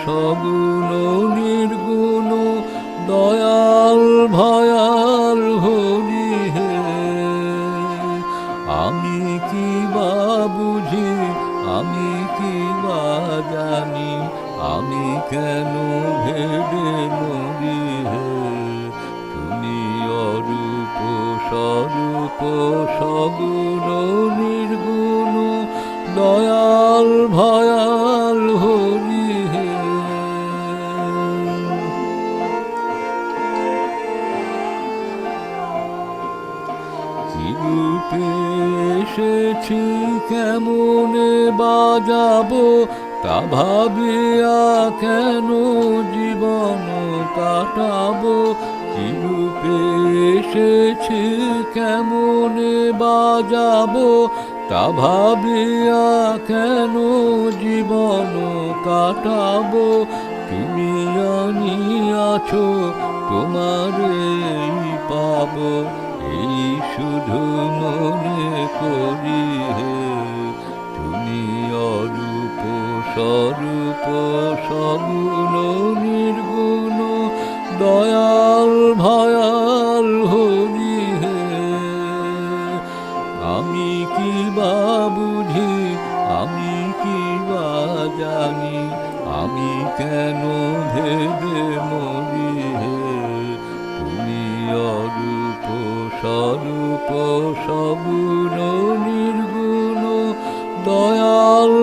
সগুণ নির্গুণ দয়াল ভয়াল হরি হে। আমি কি বা বুঝি, আমি কি বা জানি, আমি কেন ভেবে মরি হে। তুমি অরূপ স্বরূপ সগুণ নির্গুণ দয়াল ভয়াল হরি হে। কি রূপে এসেছি কেমনে বাজাবো, তা ভাবিয়া কেন জীবন কাটাবো। কি রূপে এসেছি কেমনে বাজাবো, তা ভাবিয়া কেন জীবন কাটাবো। তুমি আনিয়াছো তোমারেই পাবো, এই শুধু মনে করি হে। তুমি অরূপ স্বরূপ সগুণ নির্গুণ দয়াল ভয়াল হরি হে। আমি কি বা বুঝি, আমি কি বা জানি, আমি কেন ভেবে মরি হে। তুমি অরূপ স্বরূপ সগুণ নির্গুণ দয়াল